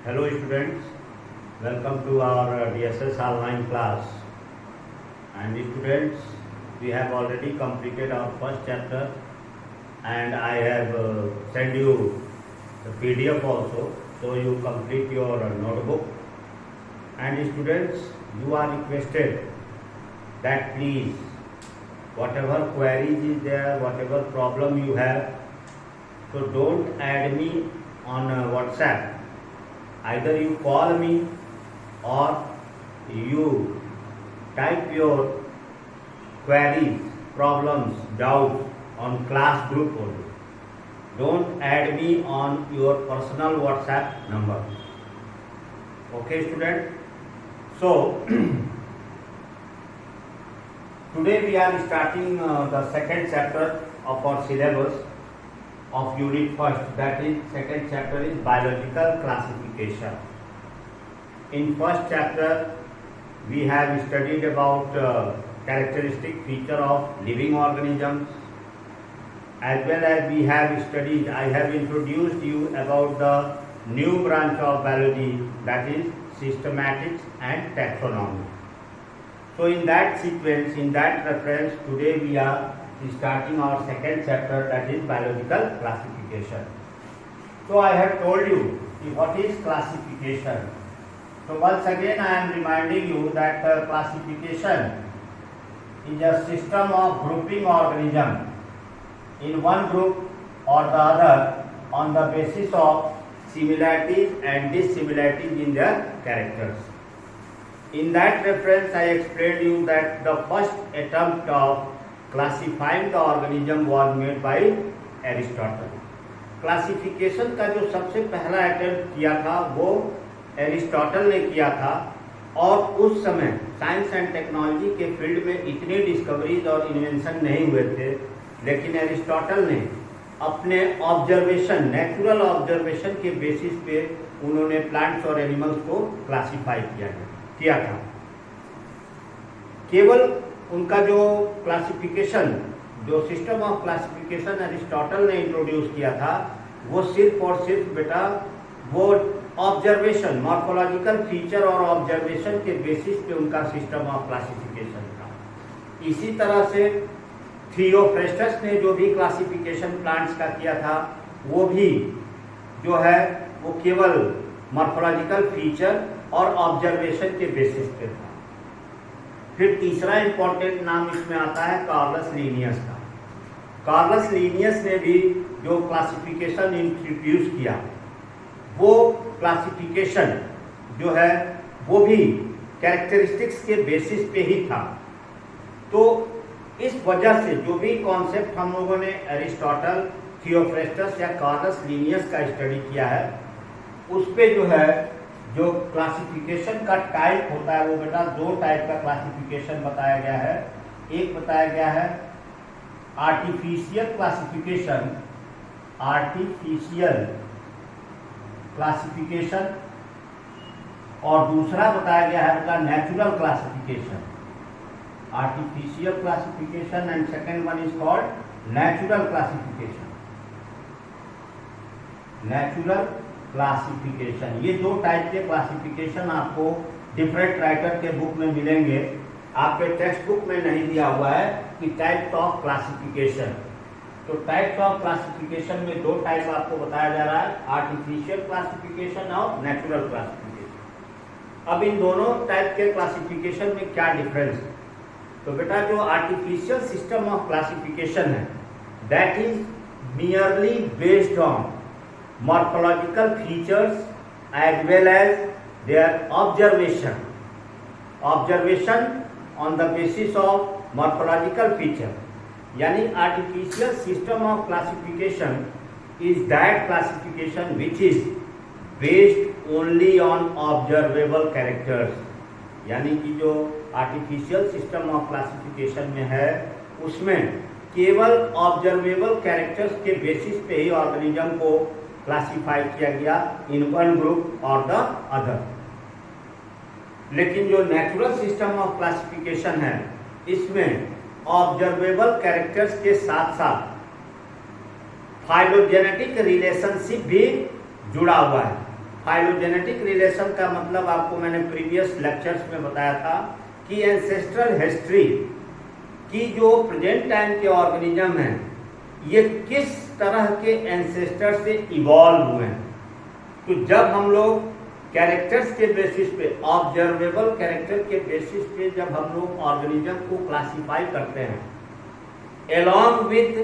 Hello students, welcome to our DSS online class. And students, we have already completed our first chapter and I have sent you the PDF also, so you complete your notebook. And students, you are requested that please, whatever queries is there, whatever problem you have, so don't add me on WhatsApp. Either you call me or you type your queries, problems, doubts on class group only. Don't add me on your personal WhatsApp number. Okay, student? So, today we are starting the second chapter of our syllabus of unit first, that is second chapter is biological classification. In first chapter we have studied about characteristic feature of living organisms, as well as we have studied, I have introduced you about the new branch of biology, that is systematics and taxonomy. So in that sequence, in that reference, today we are starting our second chapter, that is biological classification. So I have told you what is classification. So once again I am reminding you that classification is a system of grouping organisms in one group or the other on the basis of similarities and dissimilarities in their characters. In that reference I explained you that the first attempt of classifying the organism was made by Aristotle. Classification का जो सबसे पहला attempt किया था वो Aristotle ने किया था, और उस समय साइंस एंड टेक्नोलॉजी के फील्ड में इतने डिस्कवरीज और इन्वेंशन नहीं हुए थे, लेकिन एरिस्टोटल ने अपने ऑब्जर्वेशन, नेचुरल ऑब्जर्वेशन के बेसिस पे उन्होंने प्लांट्स और एनिमल्स को क्लासिफाई किया था. केवल उनका जो क्लासिफिकेशन, जो सिस्टम ऑफ क्लासिफिकेशन एरिस्टोटल ने इंट्रोड्यूस किया था, वो सिर्फ और सिर्फ बेटा वो ऑब्जर्वेशन, मॉर्फोलॉजिकल फीचर और ऑब्जर्वेशन के बेसिस पे उनका सिस्टम ऑफ क्लासिफिकेशन था. इसी तरह से थियोफ्रेस्टस ने जो भी क्लासिफिकेशन प्लांट्स का किया था, वो भी जो है वो केवल मॉर्फोलॉजिकल फीचर और ऑब्जर्वेशन के बेसिस पे था. फिर तीसरा इंपॉर्टेंट नाम इसमें आता है कार्लस लीनियस का. कार्लस लीनियस ने भी जो क्लासिफिकेशन इंट्रोड्यूस किया, वो क्लासिफिकेशन जो है वो भी कैरेक्टरिस्टिक्स के बेसिस पे ही था. तो इस वजह से जो भी कॉन्सेप्ट हम लोगों ने एरिस्टोटल, थियोफ्रेस्टस या कार्लस लीनियस का स्टडी किया है, उस पे जो है जो क्लासिफिकेशन का टाइप होता है वो बेटा दो टाइप का क्लासिफिकेशन बताया गया है. एक बताया गया है आर्टिफिशियल क्लासिफिकेशन, और दूसरा बताया गया है बेटा natural classification. Artificial classification and second one is called natural classification. Natural classification, ये दो टाइप के क्लासिफिकेशन आपको डिफरेंट राइटर के बुक में मिलेंगे. आपके टेक्स्ट बुक में नहीं दिया हुआ है कि टाइप्स ऑफ क्लासिफिकेशन. तो टाइप्स ऑफ क्लासिफिकेशन में दो टाइप आपको बताया जा रहा है, आर्टिफिशियल क्लासिफिकेशन और नेचुरल क्लासिफिकेशन. अब इन दोनों टाइप के क्लासिफिकेशन में क्या डिफरेंस है? तो बेटा जो आर्टिफिशियल सिस्टम ऑफ क्लासिफिकेशन है, that is merely based on morphological features as well as their observation on the basis of morphological feature. यानी artificial system of classification is that classification which is based only on observable characters. यानी कि जो artificial system of classification में है, उसमें केवल observable characters के basis पे ही ऑर्गेनिज्म को क्लासिफाई किया गया इन वन ग्रुप और द अदर. लेकिन जो नेचुरल सिस्टम ऑफ क्लासिफिकेशन है, इसमें ऑब्जर्वेबल कैरेक्टर्स के साथ साथ फाइलोजेनेटिक रिलेशनशिप भी जुड़ा हुआ है. फाइलोजेनेटिक रिलेशन का मतलब आपको मैंने प्रीवियस लेक्चर्स में बताया था कि एंसेस्ट्रल हिस्ट्री की जो प्रेजेंट टाइम के ऑर्गेनिज्म हैं ये किस तरह के एंसेस्टर से इवॉल्व हुए हैं। तो जब हम लोग कैरेक्टर्स के बेसिस पे, ऑब्जर्वेबल कैरेक्टर के बेसिस पे जब हम लोग ऑर्गेनिज्म को क्लासिफाई करते हैं along with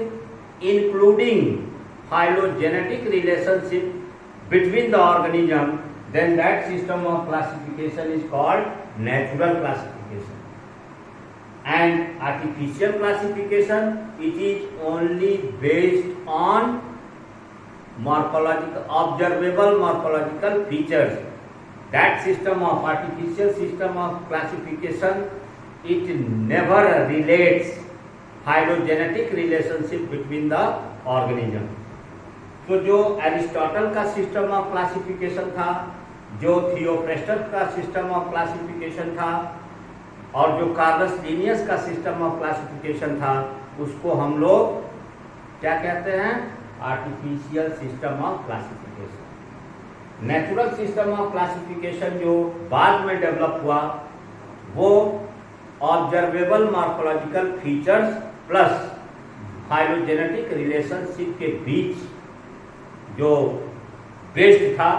including phylogenetic relationship between the organism, then that system of classification is called natural classification. And artificial classification, it is only based on morphological, observable morphological features. That system of artificial system of classification, it never relates phylogenetic relationship between the organism. तो जो Aristotle का system of classification था, जो Theophrastus का system of classification था और जो Carolus Linnaeus का सिस्टम ऑफ क्लासिफिकेशन था, उसको हम लोग क्या कहते हैं? Artificial system of classification. Natural system of classification जो बाद में डेवलप हुआ वो observable morphological features plus phylogenetic relationship के बीच जो बेस्ड था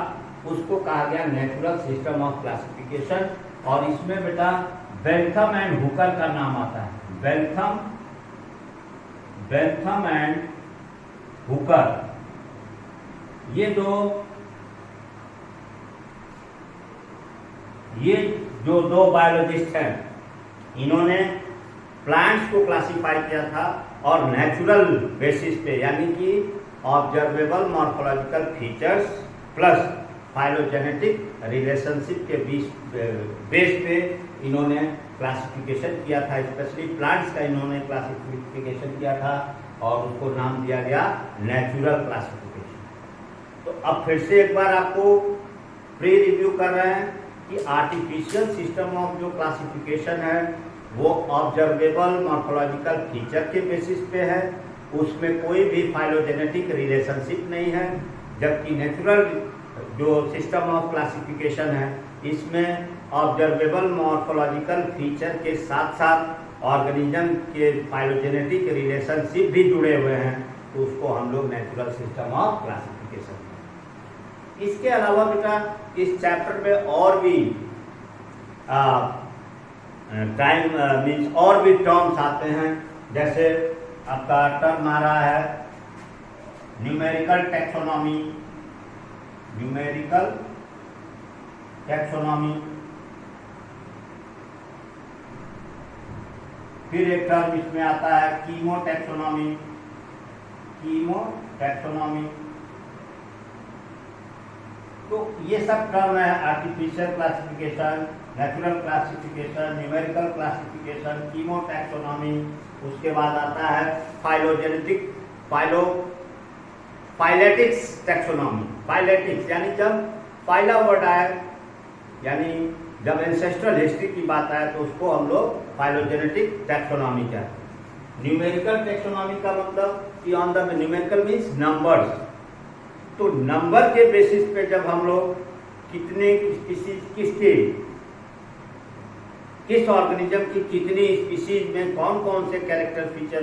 उसको कहा गया नेचुरल सिस्टम ऑफ क्लासिफिकेशन। और इसमें बेटा बेंथम एंड हुकर का नाम आता है। बेंथम एंड हुकर, ये जो दो बायोलॉजिस्ट हैं, इन्होंने प्लांट्स को क्लासिफाई किया था और नेचुरल बेसिस पे, यानी कि observable morphological features plus phylogenetic relationship के बेस पे इन्होंने क्लासिफिकेशन किया था। स्पेशली प्लांट्स का इन्होंने क्लासिफिकेशन किया था और उसको नाम दिया गया नेचुरल क्लासिफिकेशन। तो अब फिर से एक बार आपको प्री रिव्यू कर रहे हैं कि आर्टिफिशियल सिस्टम ऑफ जो क्लासिफिकेशन है वो ऑब्जर्वेबल मॉर्फोलॉजिकल फीचर के बेसिस पे है, उसमें कोई भी फाइलोजेनेटिक रिलेशनशिप नहीं है। जबकि नेचुरल जो सिस्टम ऑफ क्लासिफिकेशन है इसमें ऑब्जर्वेबल मॉर्फोलॉजिकल फीचर के साथ साथ ऑर्गेनिज्म के फाइलोजेनेटिक रिलेशनशिप भी जुड़े हुए हैं, तो उसको हम लोग नेचुरल सिस्टम ऑफ क्लासिफिकेशन। इसके अलावा बेटा इस चैप्टर में और भी मीन्स और भी टर्म्स आते हैं। जैसे आपका टर्म आ रहा है न्यूमेरिकल टैक्सोनॉमी, फिर एक टर्म इसमें आता है कीमोटैक्सोनॉमी। तो ये सब टर्म है artificial classification, natural classification, numerical classification, कीमोटैक्सोनॉमी। उसके बाद आता है फाइलेटिक्स टैक्सोनॉमी। फाइलेटिक्स यानी जब फाइला वर्ड आए, यानी जब एंसेस्ट्रल हिस्ट्री की बात आए तो उसको हम लोग फाइलोजेनेटिक टैक्सोनॉमी कहते हैं। न्यूमेरिकल टैक्सोनॉमी का मतलब कि on the numerical means numbers. तो नंबर के बेसिस पे जब हम लोग कितने स्पीसीज किस ऑर्गेनिज्म की कितनी स्पीसीज में कौन कौन से कैरेक्टर फीचर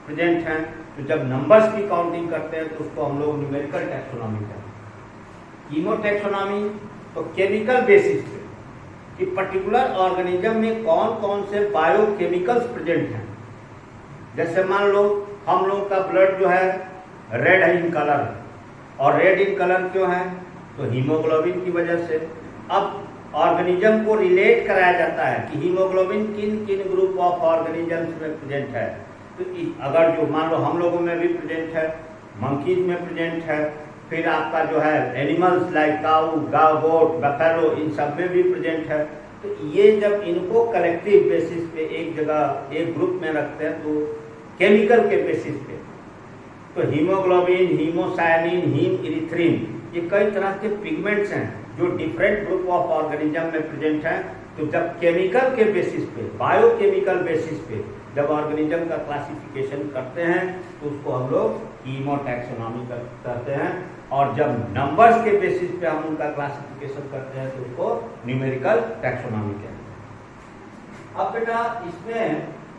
प्रेजेंट हैं, तो जब नंबर्स की काउंटिंग करते हैं तो उसको हम लोग न्यूमेरिकल टैक्सोनॉमी कहते हैं। कीमोटैक्सोनॉमी तो केमिकल बेसिस पे कि पर्टिकुलर ऑर्गेनिज्म में कौन कौन से बायोकेमिकल्स प्रेजेंट हैं। जैसे मान लो हम लोग का ब्लड जो है रेड है इन कलर, और रेड इन कलर क्यों है? तो हीमोग्लोबिन की वजह से। अब ऑर्गेनिज्म को रिलेट कराया जाता है कि हीमोग्लोबिन किन किन ग्रुप ऑफ ऑर्गेनिजम्स में प्रेजेंट है। तो अगर जो मान लो हम लोगों में भी प्रेजेंट है, मंकीज में प्रेजेंट है, फिर आपका जो है एनिमल्स लाइक काऊ, गोट, बफेलो, इन सब में भी प्रेजेंट है। तो ये जब इनको कलेक्टिव बेसिस पे एक जगह एक ग्रुप में रखते हैं तो केमिकल के बेसिस पे, तो हीमोग्लोबिन, हीमोसायनिन, हीम इरिथ्रिन, ये कई तरह के पिगमेंट्स हैं जो डिफरेंट ग्रुप ऑफ ऑर्गेनिज्म में प्रेजेंट हैं। तो जब केमिकल के बेसिस पे, बायोकेमिकल बेसिस पे जब ऑर्गेनिज्म का क्लासिफिकेशन करते हैं तो उसको हम लोग कीमोटैक्सोनॉमी कहते हैं। और जब नंबर्स के बेसिस पे हम उनका क्लासिफिकेशन करते हैं तो उसको न्यूमेरिकल टैक्सोनॉमी कहते हैं। अब बेटा इसमें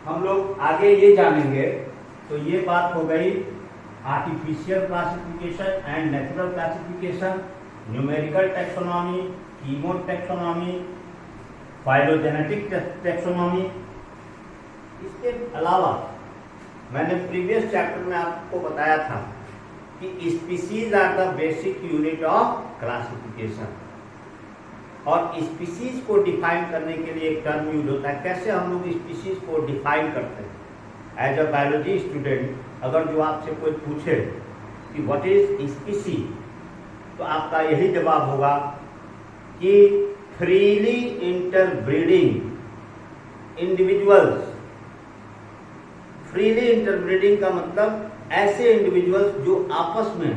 हम लोग आगे ये जानेंगे, तो ये बात हो गई artificial classification and natural classification, numerical taxonomy, कीमोड टैक्सोनॉमी, फाइलोजेनेटिक टैक्सोनॉमी। इसके अलावा मैंने प्रीवियस चैप्टर में आपको बताया था कि species are the basic unit of classification, और स्पीसीज को डिफाइन करने के लिए एक टर्म यूज होता है। कैसे हम लोग स्पीसीज को डिफाइन करते हैं? एज अ बायोलॉजी स्टूडेंट अगर जो आपसे कोई पूछे कि व्हाट इज स्पीसी, तो आपका यही जवाब होगा कि freely interbreeding individuals. Freely interbreeding का मतलब ऐसे इंडिविजुअल्स जो आपस में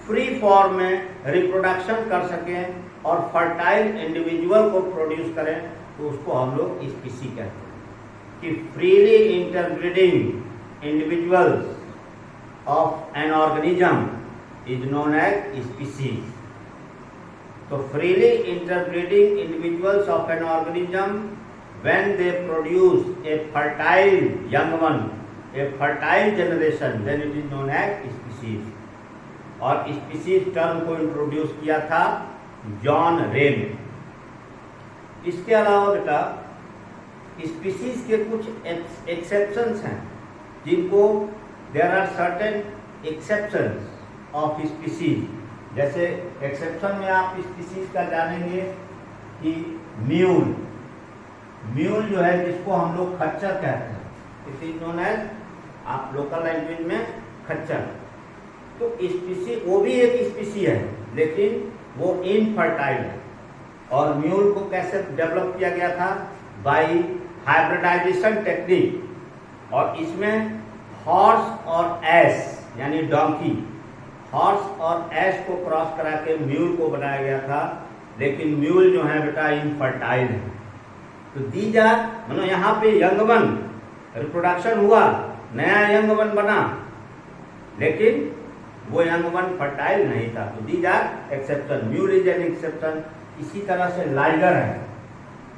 फ्री फॉर्म में रिप्रोडक्शन कर सकें और फर्टाइल इंडिविजुअल को प्रोड्यूस करें, तो उसको हम लोग स्पीसी कहते हैं। कि freely interbreeding individuals of an organism is known as species. तो freely interbreeding individuals of an organism when they produce a fertile young one, a fertile generation, then it is known as species। और species term को introduce किया था John रे ने। इसके अलावा बेटा स्पीसीज के कुछ एक्सेप्शंस हैं, जिनको there are certain exceptions of species. जैसे एक्सेप्शन में आप स्पीसीज का जानेंगे कि म्यूल, म्यूल जो है जिसको हम लोग खच्चर कहते हैं, इट इज नोन एज, आप लोकल लैंग्वेज में खच्चर। तो स्पीसी वो भी एक स्पीसी है, लेकिन वो इनफर्टाइल है। और म्यूल को कैसे डेवलप किया गया था? By hybridization technique. और इसमें हॉर्स और एस यानी डोंकी, हॉर्स और एस को क्रॉस करा के म्यूल को बनाया गया था, लेकिन म्यूल जो है बेटा इनफर्टाइल है। तो दीज आर, मतलब यहाँ पे यंग वन रिप्रोडक्शन हुआ, नया यंग वन बना, लेकिन वो यंग वन फर्टाइल नहीं था। तो these are exception, mule is an exception. इसी तरह से लाइगर है,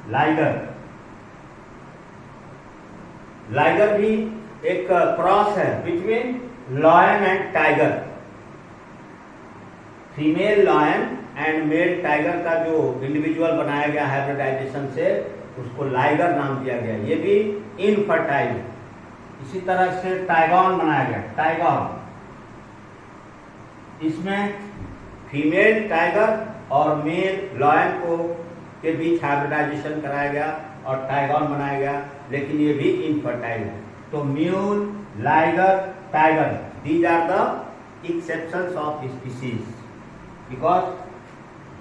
लाइगर, लाइगर भी एक क्रॉस है between lion and tiger. Female lion and male tiger का जो इंडिविजुअल बनाया गया हाइब्रिडाइजेशन से, उसको लाइगर नाम दिया गया। ये भी इनफर्टाइल है। इसी तरह से टाइगॉन बनाया गया, टाइगॉन, इसमें फीमेल टाइगर और मेल लॉयन को के बीच हाइब्रिडाइजेशन कराया गया और टाइगॉन बनाया गया, लेकिन ये भी इनफर्टाइल है। तो mule, liger, tiger, these are the exceptions of species, because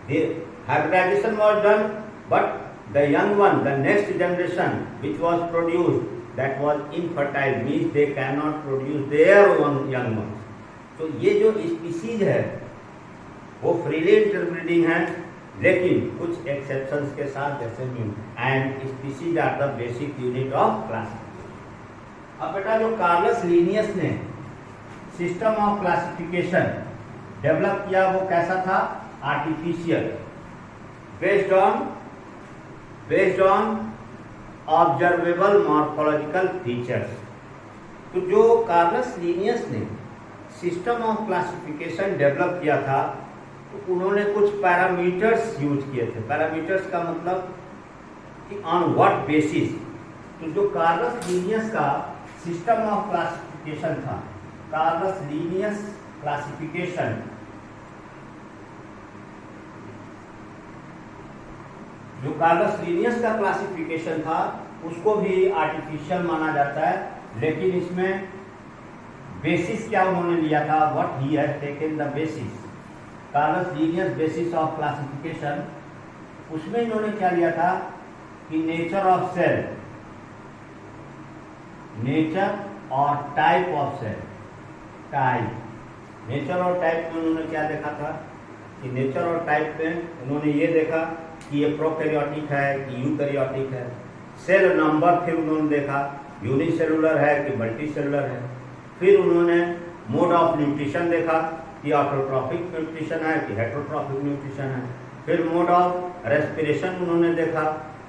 the hybridization was done, but the young one, the next generation which was produced, that was infertile, means they cannot produce their own young ones. तो ये जो species है वो freely interbreeding है, लेकिन कुछ exceptions के साथ, जैसे mule. And species are the basic unit of classification. अब बेटा जो कार्लस लिनियस ने सिस्टम ऑफ क्लासिफिकेशन डेवलप किया वो कैसा था? Artificial, based on observable morphological features. तो जो कार्लस लिनियस ने सिस्टम ऑफ क्लासिफिकेशन डेवलप किया था, तो उन्होंने कुछ पैरामीटर्स यूज किए थे। पैरामीटर्स का मतलब कि ऑन व्हाट बेसिस। तो जो कार्लस लिनियस का सिस्टम ऑफ क्लासिफिकेशन था, कार्लस लिनियस क्लासिफिकेशन, जो कार्लस लिनियस का क्लासिफिकेशन था उसको भी आर्टिफिशियल माना जाता है, लेकिन इसमें बेसिस क्या उन्होंने लिया था? What he has taken the basis, Carolus Linnaeus basis of classification, उसमें इन्होंने क्या लिया था कि नेचर ऑफ सेल, नेचर और type of cell, type, nature और टाइप में उन्होंने क्या देखा था कि नेचर और टाइप में उन्होंने ये देखा कि ये प्रोकैरियोटिक है कि यूकैरियोटिक है। सेल नंबर फिर उन्होंने देखा यूनिसेलुलर है कि मल्टीसेलुलर है। फिर उन्होंने मोड ऑफ न्यूट्रिशन देखा कि ऑटोट्रॉफिक न्यूट्रिशन है कि हेटरोट्रॉफिक न्यूट्रिशन है। फिर मोड ऑफ रेस्पिरेशन उन्होंने देखा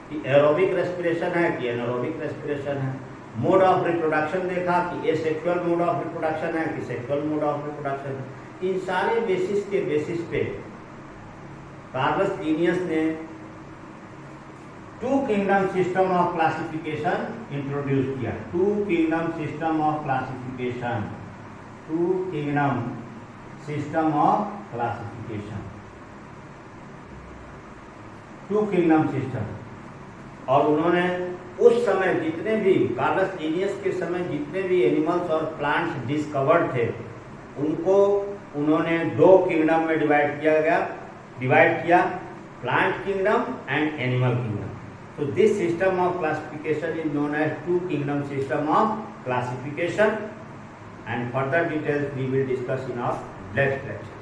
कि एरोबिक रेस्पिरेशन है कि एनारोबिक रेस्पिरेशन है। मोड ऑफ रिप्रोडक्शन देखा कि एसेक्सुअल मोड ऑफ रिप्रोडक्शन है कि सेक्सुअल मोड ऑफ रिप्रोडक्शन है। इन सारे बेसिस के बेसिस पे कार्लस लीनियस ने two kingdom system of classification introduce किया। Two kingdom system of classification, two kingdom system of classification, two kingdom system. और उन्होंने उस समय जितने भी कार्लस लीनियस के समय जितने भी एनिमल्स और प्लांट्स डिस्कवर्ड थे उनको उन्होंने दो किंगडम में डिवाइड किया, plant kingdom and animal kingdom. So this system of classification is known as two kingdom system of classification, and further details we will discuss in our next lecture.